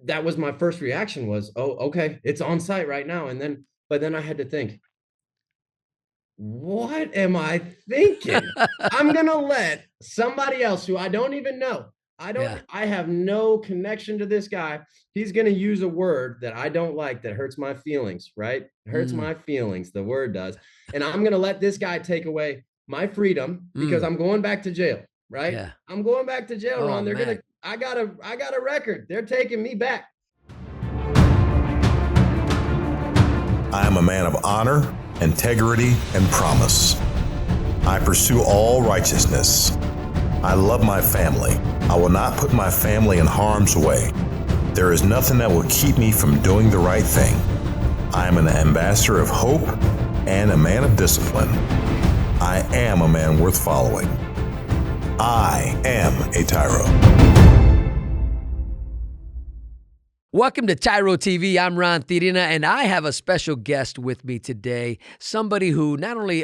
that was my first reaction was, oh, okay, it's on site right now. But then I had to think, what am I thinking? I'm gonna let somebody else who I don't even know. Yeah. I have no connection to this guy. He's gonna use a word that I don't like that hurts my feelings, right? It hurts Mm, my feelings, the word does. And I'm gonna let this guy take away my freedom because mm, I'm going back to jail, right? yeah. I'm going back to jail, Oh Ron. They're gonna, man. I got a record. They're taking me back. I am a man of honor, integrity, and promise. I pursue all righteousness. I love my family. I will not put my family in harm's way. There is nothing that will keep me from doing the right thing. I am an ambassador of hope and a man of discipline. I am a man worth following. I am a TYRO. Welcome to TYRO TV. I'm Ron Tijerina, and I have a special guest with me today. Somebody who not only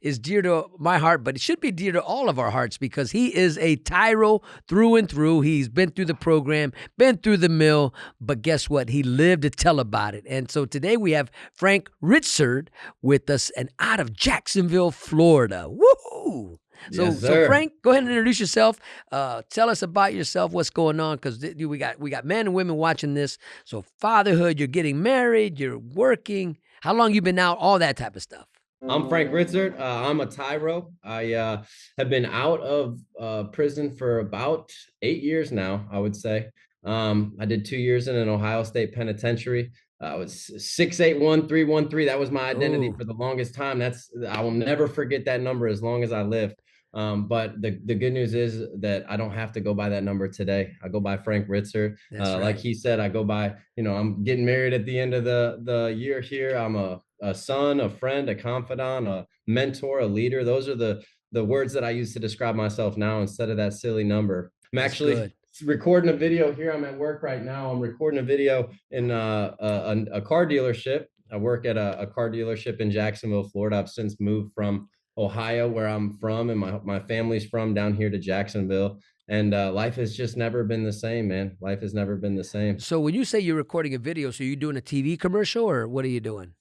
is dear to my heart, but it should be dear to all of our hearts because he is a TYRO through and through. He's been through the program, been through the mill, but guess what? He lived to tell about it. And so today we have Frank Ritzert with us, and out of Jacksonville, Florida. Woohoo! Yes, So sir. Frank, go ahead and introduce yourself. Tell us about yourself, what's going on, because we got men and women watching this. So fatherhood, you're getting married, you're working. How long you been out? All that type of stuff. I'm Frank Ritzert. I'm a TYRO. I have been out of prison for about 8 years now, I would say. I did 2 years in an Ohio State penitentiary. I was 681-313. That was my identity Oh, for the longest time. I will never forget that number as long as I live. But the good news is that I don't have to go by that number today. I go by Frank Ritzert. that's Like right. he said, I go by, I'm getting married at the end of the year here. I'm a son, a friend, a confidant, a mentor, a leader. Those are the words that I use to describe myself now instead of that silly number. I'm That's actually good. recording a video here. I'm at work right now. I'm recording a video in a car dealership. I work at a car dealership in Jacksonville, Florida. I've since moved from Ohio, where I'm from, and my family's from, down here to Jacksonville. And life has just never been the same, man. Life has never been the same. So when you say you're recording a video, so you doing a TV commercial or what are you doing?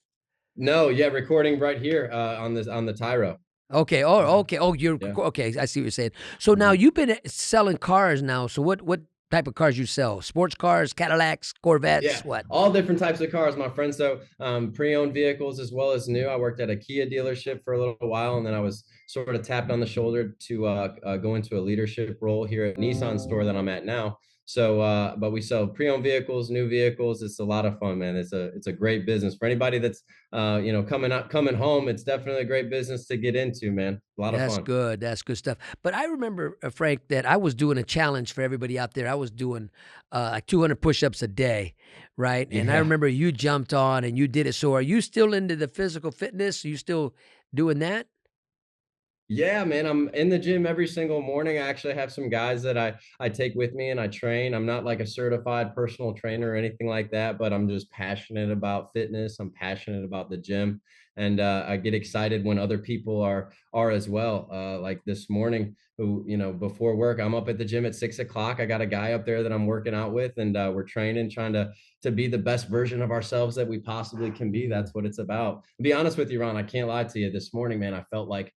No, yeah, recording right here on the Tyro. Okay. Oh, Uh, okay. Oh, you're yeah. okay. I see what you're saying. So now Mhm. you've been selling cars now. So what type of cars you sell? Sports cars, Cadillacs, Yeah, Corvettes, what? all different types of cars, my friend. So pre-owned vehicles as well as new. I worked at a Kia dealership for a little while, and then I was sort of tapped on the shoulder to go into a leadership role here at Nissan store that I'm at now. So, but we sell pre-owned vehicles, new vehicles. It's a lot of fun, man. It's a great business for anybody that's coming home. It's definitely a great business to get into, man. A lot of That's fun. good. That's good stuff. But I remember, Frank, that I was doing a challenge for everybody out there. I was doing like 200 push-ups a day, right? And I Yeah. remember you jumped on and you did it. So are you still into the physical fitness? Are you still doing that? Yeah, man, I'm in the gym every single morning. I actually have some guys that I take with me and I train. I'm not like a certified personal trainer or anything like that, but I'm just passionate about fitness. I'm passionate about the gym, and I get excited when other people are as well. Like this morning, who before work, I'm up at the gym at 6 o'clock. I got a guy up there that I'm working out with, and we're training, trying to be the best version of ourselves that we possibly can be. That's what it's about. To be honest with you, Ron, I can't lie to you. This morning, man, I felt like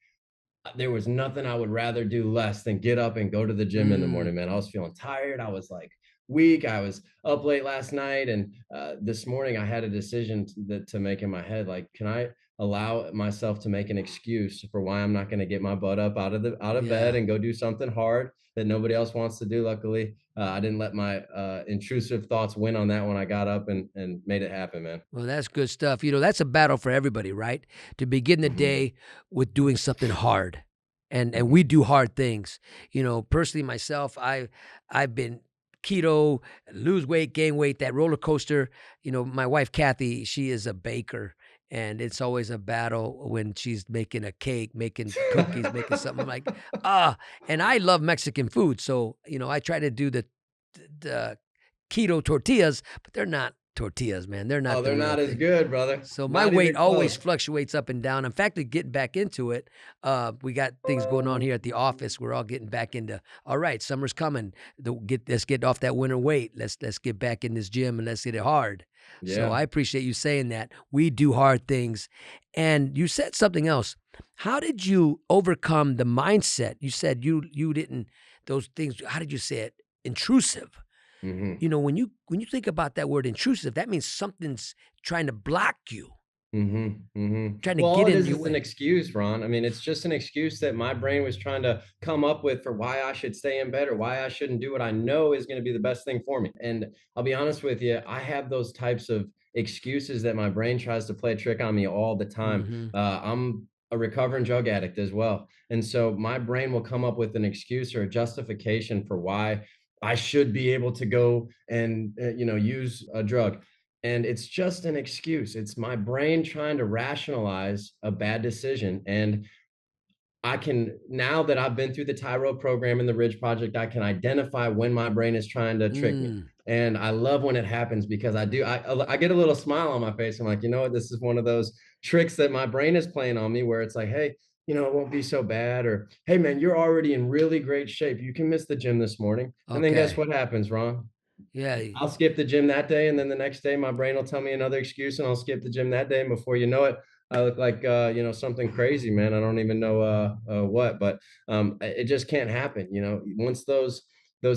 there was nothing I would rather do less than get up and go to the gym in the Mm. morning, man. I was feeling tired. I was like weak. I was up late last night. And this morning I had a decision to make in my head. Like, can I allow myself to make an excuse for why I'm not going to get my butt up out of bed Yeah. and go do something hard that nobody else wants to do? Luckily, I didn't let my intrusive thoughts win on that when I got up and made it happen, man. Well, that's good stuff. You know, that's a battle for everybody, right? To begin the Hmm. day with doing something hard. And Hmm. we do hard things. You know, personally myself, I've been keto, lose weight, gain weight, that roller coaster. You know, my wife Kathy, she is a baker. And it's always a battle when she's making a cake, making cookies, making something. I'm like, and I love Mexican food. So, you know, I try to do the keto tortillas, but they're not tortillas, man. They're Oh, not the they're real not as thing. good, brother. So my Not weight even always close. fluctuates up and down. In fact, to get back into it, we got things going on here at the office. We're all getting back into. All right, summer's coming. Let's get off that winter weight. Let's get back in this gym and let's hit it hard. So Yeah. I appreciate you saying that. We do hard things, and you said something else. How did you overcome the mindset? You said you didn't those things. How did you say it? Intrusive. Hmm. You know, when you think about that word intrusive, that means something's trying to block you, trying to Well, all get it in your is an way. excuse, Ron. I mean, it's just an excuse that my brain was trying to come up with for why I should stay in bed or why I shouldn't do what I know is going to be the best thing for me. And I'll be honest with you, I have those types of excuses that my brain tries to play a trick on me all the time. Mhm. I'm a recovering drug addict as well. And so my brain will come up with an excuse or a justification for why I should be able to go and use a drug, and it's just an excuse. It's my brain trying to rationalize a bad decision. And I can, now that I've been through the TYRO program and the Ridge Project, I can identify when my brain is trying to trick me. Mm. And I love when it happens because I get a little smile on my face. I'm like, you know what? This is one of those tricks that my brain is playing on me where it's like, hey, it won't be so bad. Or, hey, man, you're already in really great shape. You can miss the gym this morning. And then guess Okay. what happens, Ron? Yeah. I'll skip the gym that day, and then the next day, my brain will tell me another excuse, and I'll skip the gym that day. And before you know it, I look like something crazy, man. I don't even know what, but it just can't happen. Once those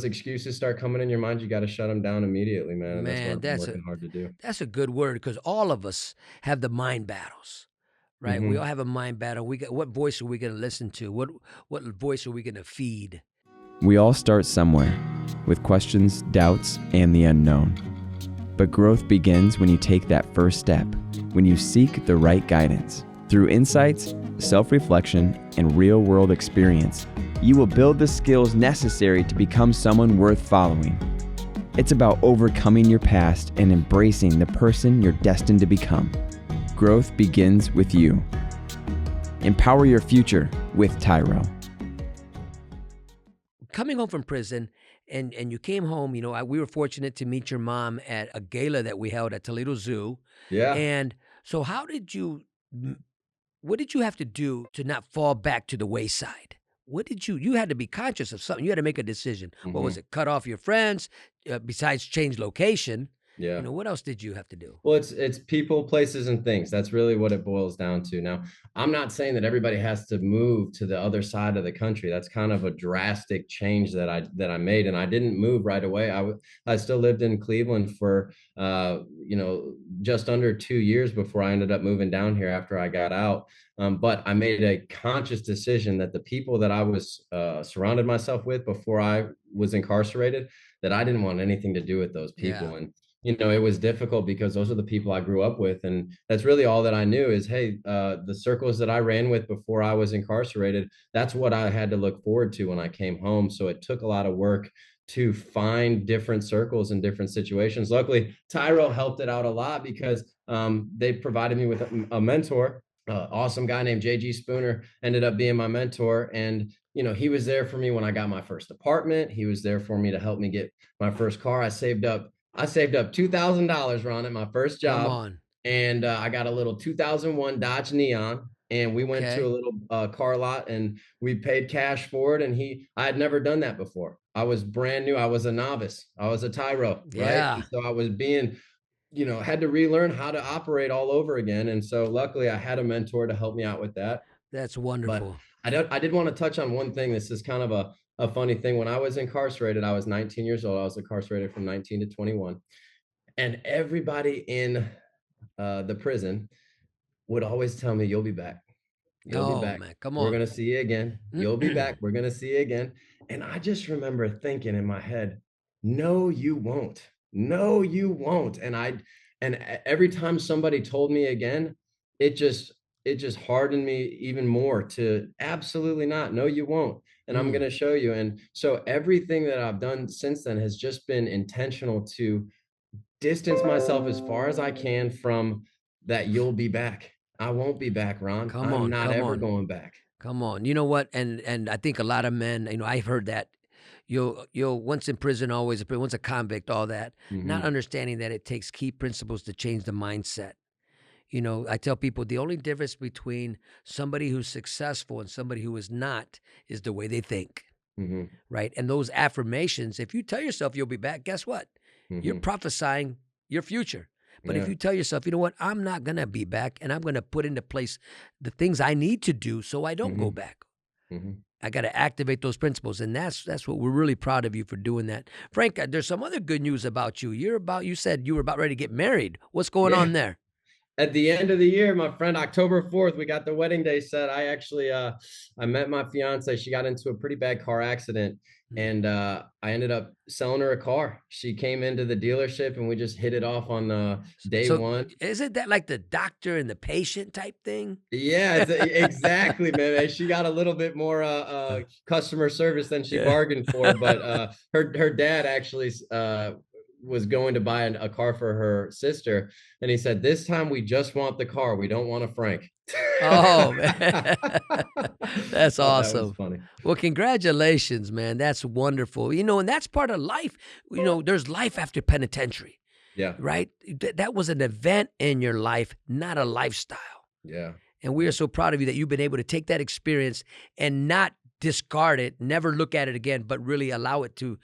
excuses start coming in your mind, you got to shut them down immediately, man. And that's what Man, I've been working hard to do. that's a good word because all of us have the mind battles, right? We all Hmm. have a mind battle. We got what voice are we going to listen to? What voice are we going to feed? We all start somewhere, with questions, doubts, and the unknown. But growth begins when you take that first step, when you seek the right guidance. Through insights, self-reflection, and real-world experience, you will build the skills necessary to become someone worth following. It's about overcoming your past and embracing the person you're destined to become. Growth begins with you. Empower your future with TYRO. Coming home from prison, and you came home, we were fortunate to meet your mom at a gala that we held at Toledo Zoo. Yeah. And so what did you have to do to not fall back to the wayside? You had to be conscious of something. You had to make a decision. What was Hmm. it? Cut off your friends, besides change location. Yeah. What else did you have to do? Well, it's people, places, and things. That's really what it boils down to. Now, I'm not saying that everybody has to move to the other side of the country. That's kind of a drastic change that I made, and I didn't move right away. I still lived in Cleveland for just under 2 years before I ended up moving down here after I got out. But I made a conscious decision that the people that I was surrounded myself with before I was incarcerated, that I didn't want anything to do with those Yeah. people. And it was difficult because those are the people I grew up with. And that's really all that I knew is, hey, the circles that I ran with before I was incarcerated, that's what I had to look forward to when I came home. So it took a lot of work to find different circles in different situations. Luckily, TYRO helped it out a lot because they provided me with a mentor. Awesome guy named JG Spooner ended up being my mentor. And he was there for me when I got my first apartment. He was there for me to help me get my first car. I saved up $2,000, Ron, at my first Come job, on. and I got a little 2001 Dodge Neon, and we went to a Okay. little car lot, and we paid cash for it. And I had never done that before. I was brand new. I was a novice. I was a tyro, right? Yeah. And so I was had to relearn how to operate all over again. And so luckily, I had a mentor to help me out with that. That's But wonderful. I did want to touch on one thing. This is kind of a funny thing. When I was incarcerated, I was 19 years old. I was incarcerated from 19 to 21. And everybody in the prison would always tell me, "You'll be back. You'll be Oh, back. man. Come We're on. gonna see you again. You'll be back. We're gonna see you again." And I just remember thinking in my head, "No, you won't. No, you won't." Every time somebody told me again, it just it just hardened me even more to absolutely not. No, you won't. And I'm Mm. gonna show you. And so everything that I've done since then has just been intentional to distance myself as far as I can from that. You'll be back. I won't be back, Ron. Come I'm on. not Come ever on. going back. Come on. You know what? And I think a lot of men, I've heard that. you'll once in prison, always a prison, once a convict, all that. Not Mhm. understanding that it takes key principles to change the mindset. I tell people the only difference between somebody who's successful and somebody who is not is the way they think, Mhm. right? And those affirmations, if you tell yourself you'll be back, guess what? You're Mhm. prophesying your future. But if Yeah. you tell yourself, you know what, I'm not going to be back, and I'm going to put into place the things I need to do so I don't go Mhm. back. Mhm. I got to activate those principles, and that's what we're really proud of you for doing that. Frank, there's some other good news about you. You said you were about ready to get married. What's going Yeah. on there? At the end of the year, my friend, October 4th, we got the wedding day set. I actually I met my fiance. She got into a pretty bad car accident, Mm. and I ended up selling her a car. She came into the dealership and we just hit it off on day So one. isn't that like the doctor and the patient type thing? Yeah, exactly, man. And she got a little bit more customer service than she Yeah. bargained for, but her dad actually was going to buy a car for her sister, and he said, "This time we just want the car. We don't want a Frank." Oh, man. That's Thought that was awesome. funny. Well, congratulations, man. That's wonderful. And that's part of life. There's life after penitentiary, Yeah, right? That was an event in your life, not a lifestyle. yeah. And we are so proud of you that you've been able to take that experience and not discard it, never look at it again, but really allow it to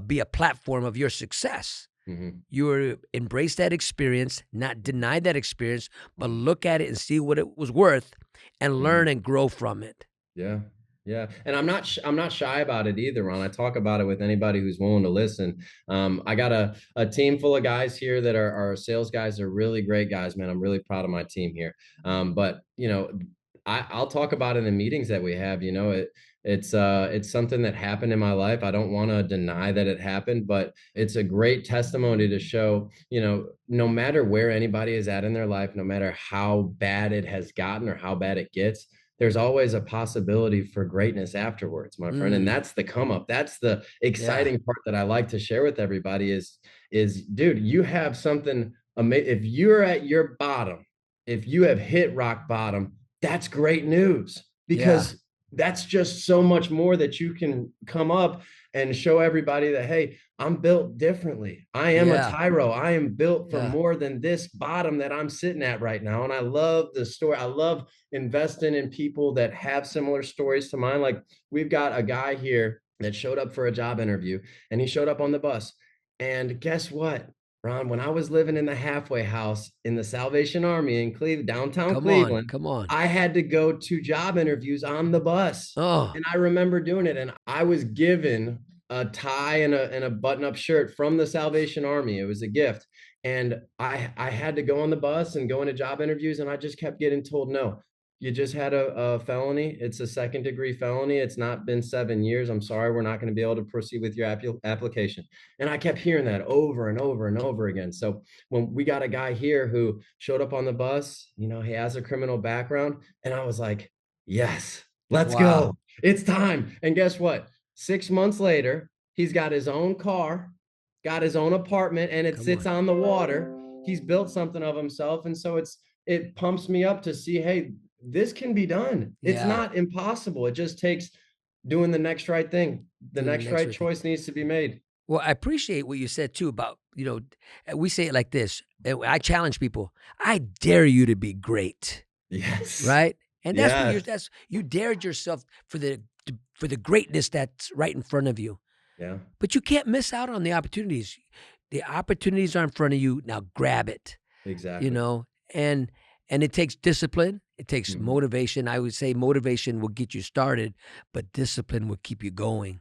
be a platform of your success. Hmm. You were embrace that experience, not deny that experience, but look at it and see what it was worth and learn and grow from it. Yeah. Yeah. And I'm not shy about it either, Ron. I talk about it with anybody who's willing to listen. I got a team full of guys here that are sales guys. They're really great guys, man. I'm really proud of my team here. But I'll talk about it in meetings that we have. It's something that happened in my life. I don't want to deny that it happened, but it's a great testimony to show, no matter where anybody is at in their life, no matter how bad it has gotten or how bad it gets, there's always a possibility for greatness afterwards, my friend. And Mm, that's the come up. That's the yeah. exciting part that I like to share with everybody is dude, you have something amazing. If you're at your bottom, if you have hit rock bottom, that's great news, Yeah. because that's just so much more that you can come up and show everybody that, hey, I'm built differently. I am a Yeah. TYRO. I am built for Yeah. more than this bottom that I'm sitting at right now. And I love the story. I love investing in people that have similar stories to mine. Like, we've got a guy here that showed up for a job interview, and he showed up on the bus. And guess what, Ron? When I was living in the halfway house in the Salvation Army in downtown Come on. Cleveland, Come on. I had to go to job interviews on the bus. Oh, And I remember doing it. And I was given a tie and a button-up shirt from the Salvation Army. It was a gift. And I had to go on the bus and go into job interviews, and I just kept getting told, no, you just had a felony. It's a second-degree felony. It's not been 7 years. I'm sorry, we're not going to be able to proceed with your application. And I kept hearing that over and over and over again. So when we got a guy here who showed up on the bus, he has a criminal background, and I was like, yes, let's wow. go. It's time. And guess what? 6 months later, he's got his own car, got his own apartment, and it Come sits on. on the water. He's built something of himself. And so it pumps me up to see, hey, this can be done. It's Yeah. not impossible. It just takes doing the next right thing. The Doing the next next right right thing. choice needs to be made. Well, I appreciate what you said too about, we say it like this. I challenge people. I dare you to be great. Yes. Right? And that's what Yes. you dared yourself for the greatness that's right in front of you. Yeah. But you can't miss out on the opportunities. The opportunities are in front of you. Now grab it. Exactly. And it takes discipline. It takes Mhm. motivation. I would say motivation will get you started, but discipline will keep you going.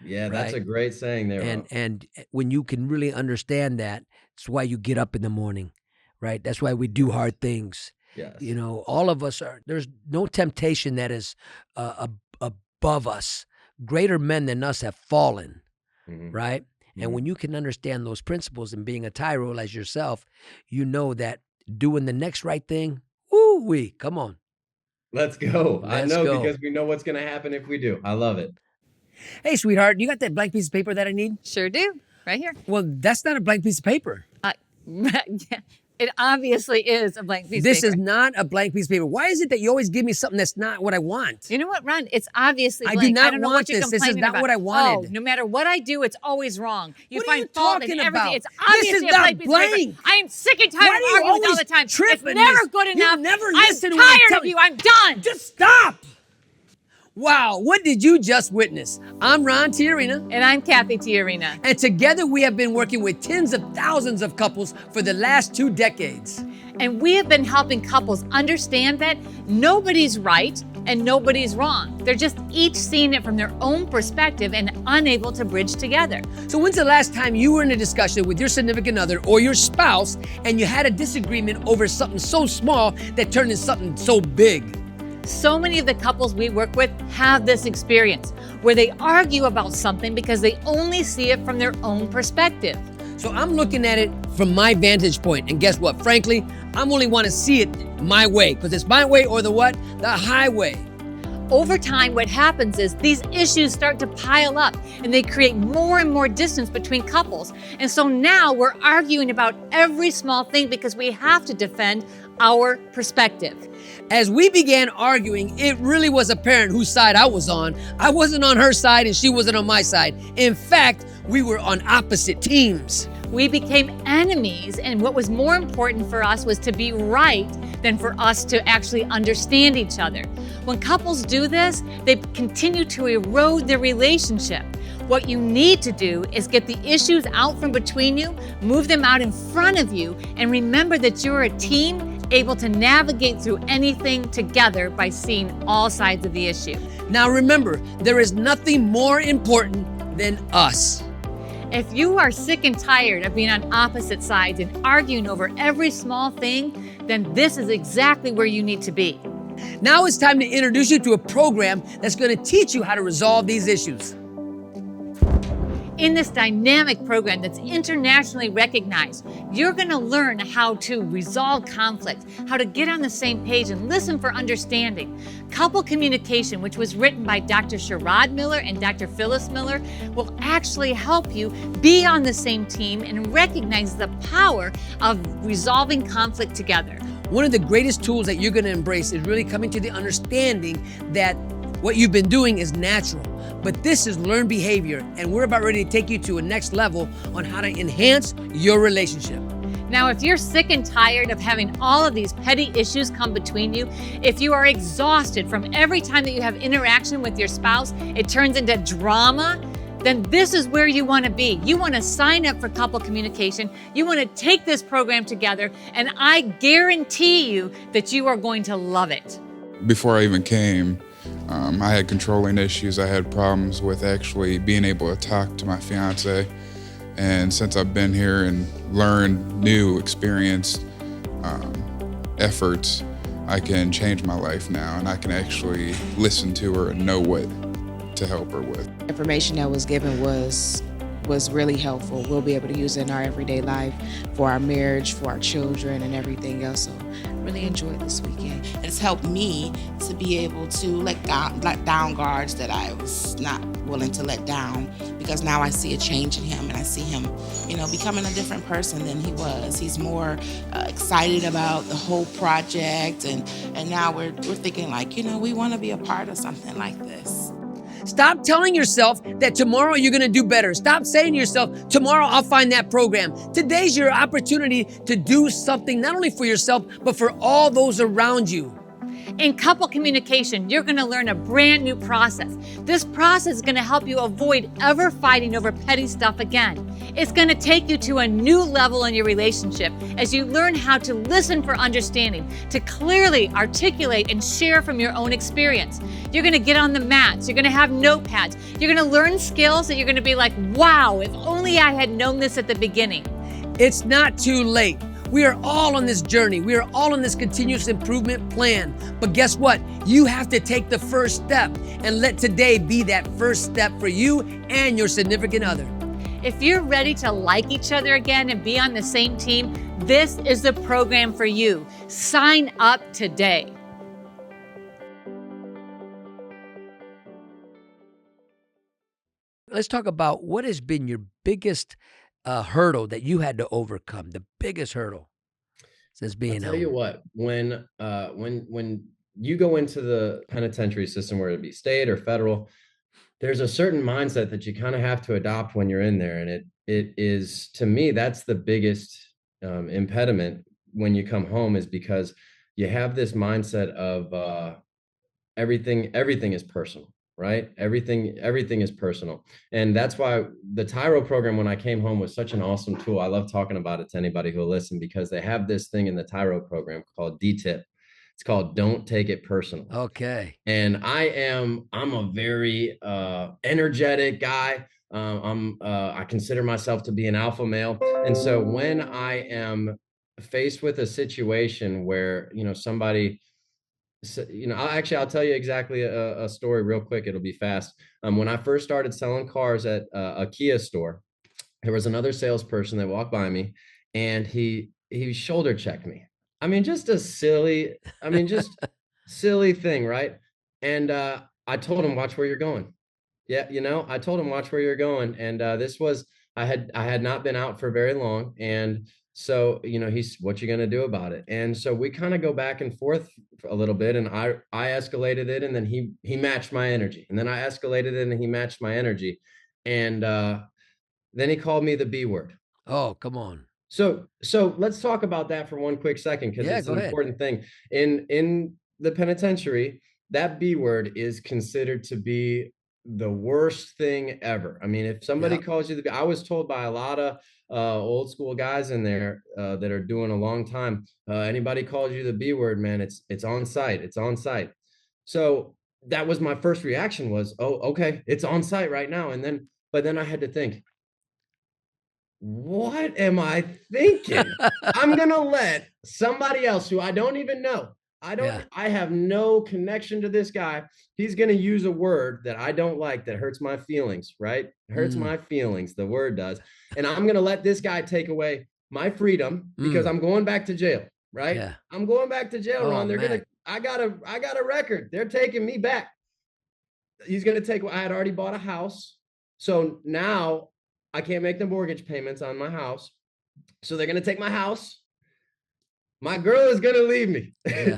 Yeah, that's Right? a great saying there, Ron. And when you can really understand that, it's why you get up in the morning, right? That's why we do hard things. Yes. All of us there's no temptation that is above us. Greater men than us have fallen, Mhm. right? And Mhm. when you can understand those principles and being a TYRO as yourself, you know that doing the next right thing, woo-wee, come on, Let's go. I let's know, go. because we know what's going to happen if we do. I love it. Hey, sweetheart, you got that blank piece of paper that I need? Sure do. Right here. Well, that's not a blank piece of paper. Yeah. It obviously is a blank piece of This paper. is not a blank piece of paper. Why is it that you always give me something that's not what I want? You know what, Ron? It's obviously I blank. do not don't know want what you're this. This is complaining not about. what I wanted. Oh, no matter what I do, it's always wrong. You What are you find fault in talking everything. about? It's This obviously is a not blank piece of paper. blank. I am sick and Why tired do of you arguing all always the time. trip It's in never this? good You enough. never I'm listen to what I'm tired of telling you. you. I'm done. Just stop. Wow, what did you just witness? I'm Ron Tijerina. And I'm Kathy Tijerina. And together we have been working with tens of thousands of couples for the last 2 decades. And we have been helping couples understand that nobody's right and nobody's wrong. They're just each seeing it from their own perspective and unable to bridge together. So when's the last time you were in a discussion with your significant other or your spouse and you had a disagreement over something so small that turned into something so big? So many of the couples we work with have this experience where they argue about something because they only see it from their own perspective. So I'm looking at it from my vantage point, and guess what? Frankly, I'm only want to see it my way, because it's my way or the what? The highway. Over time, what happens is these issues start to pile up and they create more and more distance between couples. And so now we're arguing about every small thing because we have to defend our perspective. As we began arguing, it really was apparent whose side I was on. I wasn't on her side and she wasn't on my side. In fact, we were on opposite teams. We became enemies, and what was more important for us was to be right than for us to actually understand each other. When couples do this, they continue to erode their relationship. What you need to do is get the issues out from between you, move them out in front of you, and remember that you're a team able to navigate through anything together by seeing all sides of the issue. Now remember, there is nothing more important than us. If you are sick and tired of being on opposite sides and arguing over every small thing, then this is exactly where you need to be. Now it's time to introduce you to a program that's going to teach you how to resolve these issues. In this dynamic program that's internationally recognized, you're going to learn how to resolve conflict, how to get on the same page and listen for understanding. Couple communication, which was written by Dr. Sherrod Miller and Dr. Phyllis Miller, will actually help you be on the same team and recognize the power of resolving conflict together. One of the greatest tools that you're going to embrace is really coming to the understanding that what you've been doing is natural. But this is learned behavior, and we're about ready to take you to a next level on how to enhance your relationship. Now, if you're sick and tired of having all of these petty issues come between you, if you are exhausted from every time that you have interaction with your spouse, it turns into drama, then this is where you want to be. You want to sign up for couple communication. You want to take this program together, and I guarantee you that you are going to love it. Before I even came, I had controlling issues. I had problems with actually being able to talk to my fiance. And since I've been here and learned new experienced efforts, I can change my life now, and I can actually listen to her and know what to help her with. Information that was given was really helpful. We'll be able to use it in our everyday life for our marriage, for our children, and everything else. So I really enjoyed this weekend. It's helped me to be able to let down guards that I was not willing to let down, because now I see a change in him, and I see him, becoming a different person than he was. He's more excited about the whole project, and now we're thinking like, we want to be a part of something like this. Stop telling yourself that tomorrow you're going to do better. Stop saying to yourself, tomorrow I'll find that program. Today's your opportunity to do something not only for yourself, but for all those around you. In couple communication, you're going to learn a brand new process. This process is going to help you avoid ever fighting over petty stuff again. It's going to take you to a new level in your relationship as you learn how to listen for understanding, to clearly articulate and share from your own experience. You're going to get on the mats. You're going to have notepads. You're going to learn skills that you're going to be like, wow, if only I had known this at the beginning. It's not too late. We are all on this journey. We are all on this continuous improvement plan. But guess what? You have to take the first step and let today be that first step for you and your significant other. If you're ready to like each other again and be on the same team, this is the program for you. Sign up today. Let's talk about what has been your biggest hurdle that you had to overcome, the biggest hurdle. since I'll being tell you home? what, when you go into the penitentiary system, whether it be state or federal, there's a certain mindset that you kind of have to adopt when you're in there. And it is, to me, that's the biggest impediment when you come home, is because you have this mindset of everything is personal, right? Everything is personal. And that's why the TYRO program, when I came home, was such an awesome tool. I love talking about it to anybody who will listen, because they have this thing in the TYRO program called DTIP. It's called Don't Take It Personal. Okay. And I'm a very energetic guy. I consider myself to be an alpha male. And so when I am faced with a situation where, somebody, I'll tell you exactly a story real quick. It'll be fast. When I first started selling cars at a Kia store, there was another salesperson that walked by me, and he shoulder checked me. I mean, just a just silly thing, right? And I told him, watch where you're going. Yeah, I told him, watch where you're going. And this was, I had not been out for very long. And so, he's, what you gonna do about it? And so we kind of go back and forth a little bit, and I escalated it, and then he matched my energy. And then I escalated it, and he matched my energy. And then he called me the B word. Oh, come on. So let's talk about that for one quick second, because Yeah, it's go an ahead. important thing. In the penitentiary, that B word is considered to be the worst thing ever. I mean, if somebody Yep. calls you the, I was told by a lot of old school guys in there that are doing a long time, anybody calls you the B word, man, it's on site. It's on site. So that was my first reaction, was, oh, okay, it's on site right now. But then I had to think, what am I thinking? I'm gonna let somebody else who I don't even know. Yeah. I have no connection to this guy. He's gonna use a word that I don't like, that hurts my feelings, right? Hurts my feelings, the word does. And I'm gonna let this guy take away my freedom, because I'm going back to jail, right? Yeah. I'm going back to jail, Oh, Ron. man. I got a record. They're taking me back. He's gonna take, I had already bought a house. So now I can't make the mortgage payments on my house. So they're going to take my house. My girl is going to leave me. Yeah.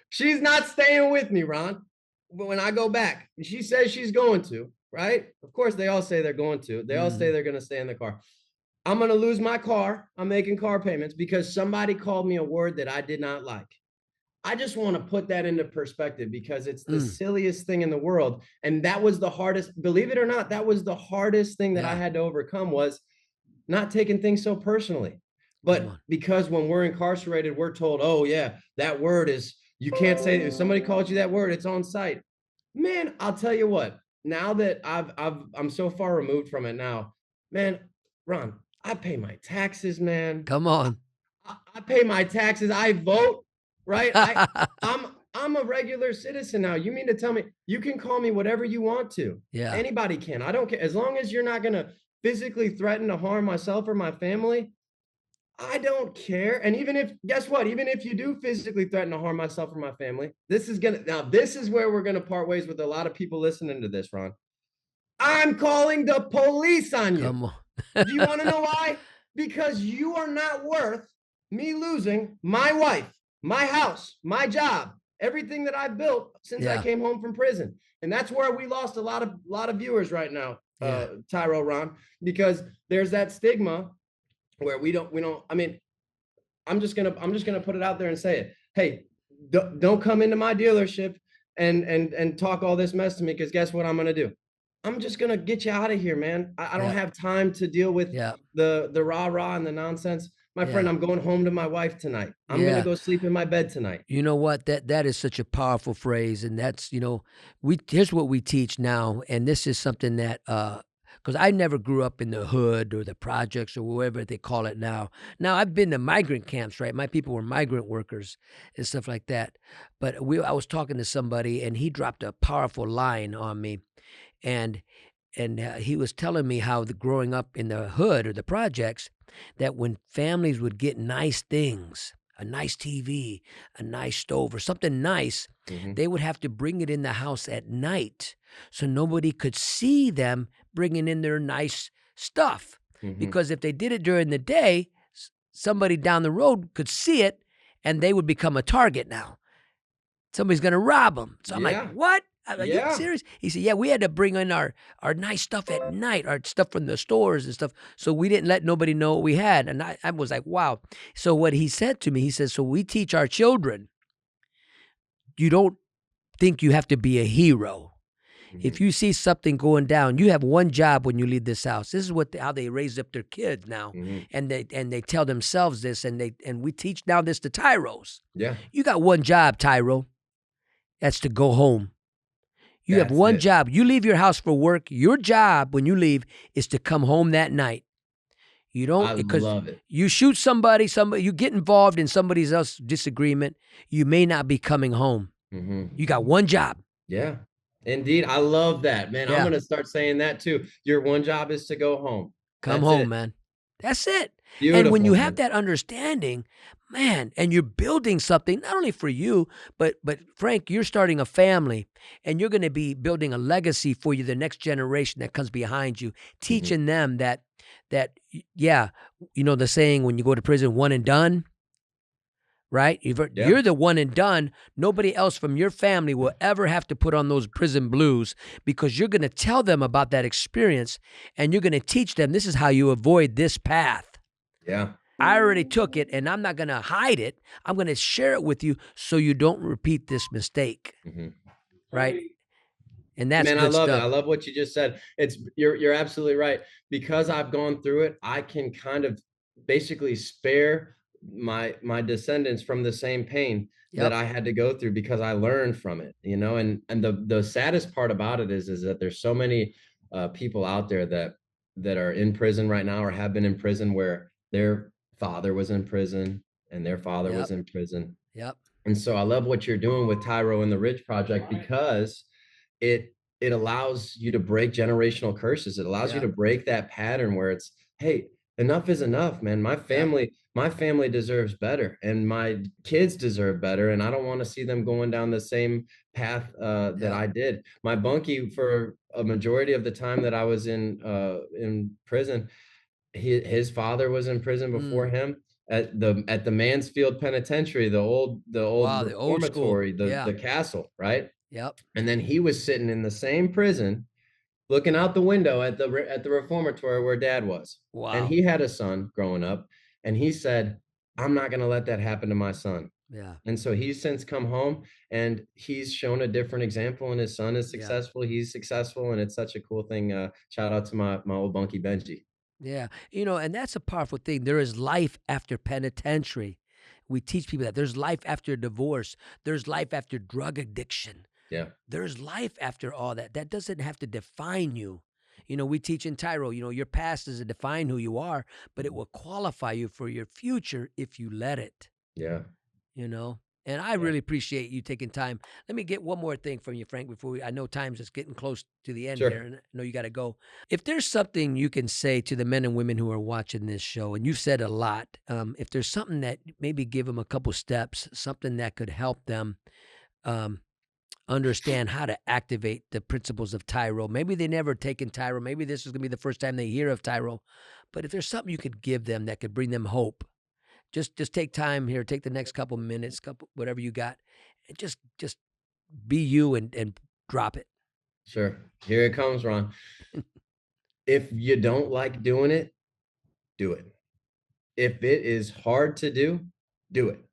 She's not staying with me, Ron. But when I go back, she says she's going to, right? Of course, they all say they're going to. They all say they're going to stay in the car. I'm going to lose my car. I'm making car payments because somebody called me a word that I did not like. I just want to put that into perspective, because it's the silliest thing in the world. And that was the hardest, believe it or not, that was the hardest thing that I had to overcome, was not taking things so personally. But because when we're incarcerated, we're told, oh yeah, that word is, you can't say, if somebody calls you that word, it's on site. Man, I'll tell you what, now that I'm so far removed from it now, man, Ron, I pay my taxes, man. Come on. I pay my taxes. I vote, right? I'm a regular citizen now. You mean to tell me you can call me whatever you want to? Yeah. Anybody can. I don't care. As long as you're not going to physically threaten to harm myself or my family, I don't care. And even if, guess what? Even if you do physically threaten to harm myself or my family, this is where we're going to part ways with a lot of people listening to this, Ron. I'm calling the police on you. Come on. Do you want to know why? Because you are not worth me losing my wife, my house, my job, everything that I've built since I came home from prison. And that's where we lost a lot of viewers right now, TYRO, Ron, because there's that stigma where we don't, I mean, I'm just gonna put it out there and say it. Hey, don't come into my dealership and talk all this mess to me, because guess what I'm gonna do? I'm just gonna get you out of here, man. I don't have time to deal with the rah-rah and the nonsense. My friend, I'm going home to my wife tonight. I'm gonna go sleep in my bed tonight. You know what? That is such a powerful phrase, and that's, here's what we teach now, and this is something that because I never grew up in the hood or the projects or whatever they call it now. Now, I've been to migrant camps, right? My people were migrant workers and stuff like that. But I was talking to somebody, and he dropped a powerful line on me, and he was telling me how growing up in the hood or the projects, that when families would get nice things, a nice TV, a nice stove, or something nice, they would have to bring it in the house at night so nobody could see them bringing in their nice stuff. Because if they did it during the day, somebody down the road could see it and they would become a target now. Somebody's going to rob them. So I'm like, Yeah. what? Are you Yeah. serious? He said, yeah, we had to bring in our nice stuff at night, our stuff from the stores and stuff. So we didn't let nobody know what we had. And I was like, wow. So what he said to me, he says, so we teach our children, you don't think you have to be a hero. If you see something going down, you have one job when you leave this house. This is how they raise up their kids now, and they tell themselves this, and we teach now this to Tyros. Yeah. You got one job, Tyro. That's to go home. You have That's one it. job. You leave your house for work. Your job when you leave is to come home that night. You don't, I because love it. you shoot somebody, you get involved in somebody else's disagreement, you may not be coming home. You got one job. Yeah. Indeed. I love that, man. I'm Yeah. going to start saying that too. Your one job is to go home. Come That's home, it. man. That's it. Beautiful, And when you man. have that understanding, man, and you're building something, not only for you, but Frank, you're starting a family, and you're going to be building a legacy for you, the next generation that comes behind you, teaching them that, yeah, you know the saying, when you go to prison, one and done, right? You're the one and done. Nobody else from your family will ever have to put on those prison blues, because you're going to tell them about that experience, and you're going to teach them, this is how you avoid this path. Yeah. I already took it, and I'm not going to hide it. I'm going to share it with you so you don't repeat this mistake. Right? And that's Man, good I love stuff. it. I love what you just said. You're absolutely right. Because I've gone through it, I can kind of basically spare my descendants from the same pain that I had to go through, because I learned from it, you know. And the saddest part about it is that there's so many people out there that are in prison right now, or have been in prison, where their father was in prison and their father was in prison. And so I love what you're doing with Tyro and the Ridge Project, because it allows you to break generational curses. It allows you to break that pattern where it's, hey, enough is enough, man. My family deserves better, and my kids deserve better, and I don't want to see them going down the same path that I did. My bunkie, for a majority of the time that I was in prison, his father was in prison before him at the Mansfield Penitentiary, the old Wow, the old school. reformatory, the castle, right? Yep. And then he was sitting in the same prison, looking out the window at the reformatory where Dad was. Wow. And he had a son growing up, and he said, I'm not going to let that happen to my son. Yeah. And so he's since come home, and he's shown a different example, and his son is successful. He's successful, and it's such a cool thing. Shout out to my old bunkie Benji. Yeah. You know, and that's a powerful thing. There is life after penitentiary. We teach people that there's life after divorce. There's life after drug addiction. Yeah. There's life after all that. That doesn't have to define you. You know, we teach in Tyro, you know, your past doesn't define who you are, but it will qualify you for your future if you let it. Yeah. You know, and I really appreciate you taking time. Let me get one more thing from you, Frank, before I know time's just getting close to the end here, and I know you got to go. If there's something you can say to the men and women who are watching this show, and you've said a lot, if there's something that maybe give them a couple steps, something that could help them understand how to activate the principles of Tyro. Maybe they never taken Tyro. Maybe this is going to be the first time they hear of Tyro. But if there's something you could give them that could bring them hope, just take time here, take the next couple minutes, whatever you got, and just be you and drop it. Sure. Here it comes, Ron. If you don't like doing it, do it. If it is hard to do it.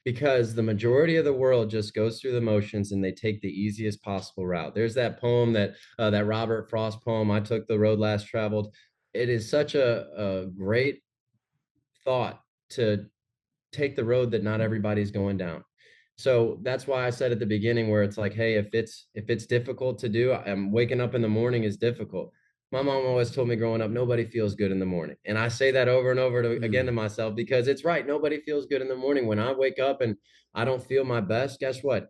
Because the majority of the world just goes through the motions, and they take the easiest possible route. There's that poem that Robert Frost poem, I Took the Road Last Traveled. It is such a great thought to take the road that not everybody's going down. So that's why I said at the beginning, where it's like, hey, if it's difficult to do, waking up in the morning is difficult. My mom always told me growing up, nobody feels good in the morning. And I say that over and over again to myself, because it's right. Nobody feels good in the morning. When I wake up and I don't feel my best, guess what?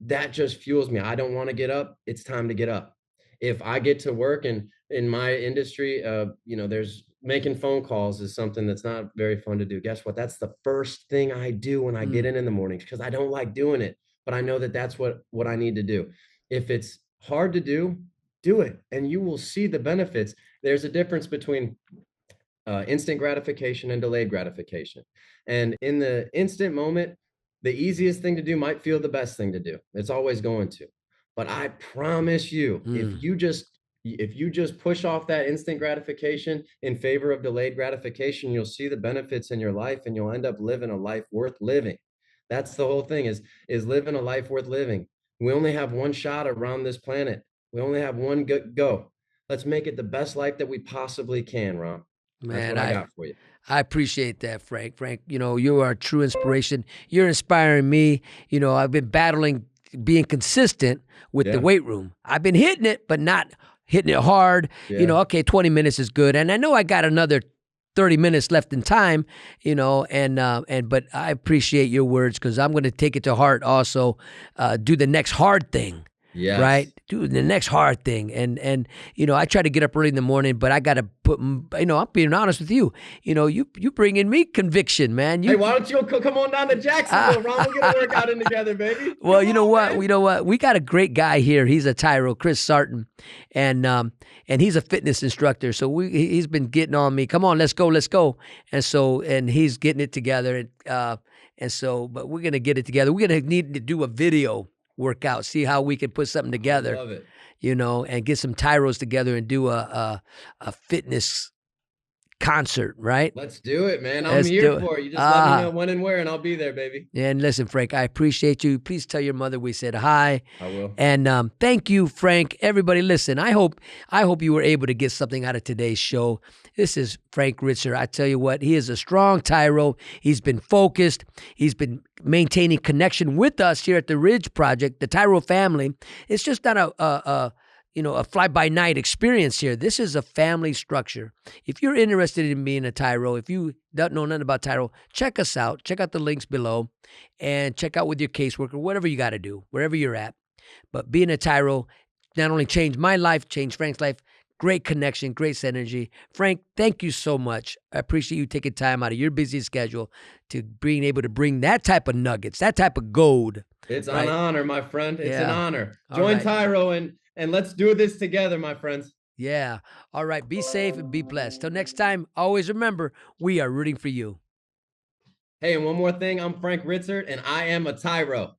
That just fuels me. I don't want to get up. It's time to get up. If I get to work, and in my industry, you know, there's making phone calls is something that's not very fun to do. Guess what? That's the first thing I do when I get in the mornings, because I don't like doing it, but I know that that's what I need to do. If it's hard to do it, and you will see the benefits. There's a difference between instant gratification and delayed gratification. And in the instant moment, the easiest thing to do might feel the best thing to do. It's always going to. But I promise you, if you just push off that instant gratification in favor of delayed gratification, you'll see the benefits in your life and you'll end up living a life worth living. That's the whole thing is living a life worth living. We only have one shot around this planet. We only have one go. Let's make it the best life that we possibly can, Ron. That's Man, what I got for you. I appreciate that, Frank. Frank, you are a true inspiration. You're inspiring me. I've been battling being consistent with the weight room. I've been hitting it, but not hitting it hard. Yeah. Okay, 20 minutes is good. And I know I got another 30 minutes left in time, but I appreciate your words because I'm going to take it to heart also. Do the next hard thing. Yes. Right? Do the next hard thing. And I try to get up early in the morning, but I got to put, I'm being honest with you. You bring in me conviction, man. Hey, why don't you come on down to Jacksonville, Ron? We'll get a workout in together, baby. Well, you know what? We got a great guy here. He's a TYRO, Chris Sarton, and he's a fitness instructor. So he's been getting on me. Come on, let's go. And he's getting it together. But we're going to get it together. We're going to need to do a video workout, see how we can put something together. I love it. And get some tyros together and do a fitness concert, right? Let's do it, man. I'm here for it. You just let me know when and where, and I'll be there, baby. And listen, Frank, I appreciate you. Please tell your mother we said hi. I will. And thank you, Frank. Everybody, listen. I hope you were able to get something out of today's show. This is Frank Ritzert. I tell you what, he is a strong tyro. He's been focused. He's been maintaining connection with us here at the Ridge Project, the TYRO family. It's just not a fly-by-night experience here. This is a family structure. If you're interested in being a TYRO, if you don't know nothing about TYRO, check us out. Check out the links below and check out with your caseworker, whatever you got to do, wherever you're at. But being a TYRO not only changed my life, changed Frank's life. Great connection, great synergy. Frank, thank you so much. I appreciate you taking time out of your busy schedule to being able to bring that type of nuggets, that type of gold. It's an honor, my friend. It's an honor. All Join right. TYRO and let's do this together, my friends. Yeah. All right. Be safe and be blessed. Till next time, always remember, we are rooting for you. Hey, and one more thing. I'm Frank Ritzert, and I am a TYRO.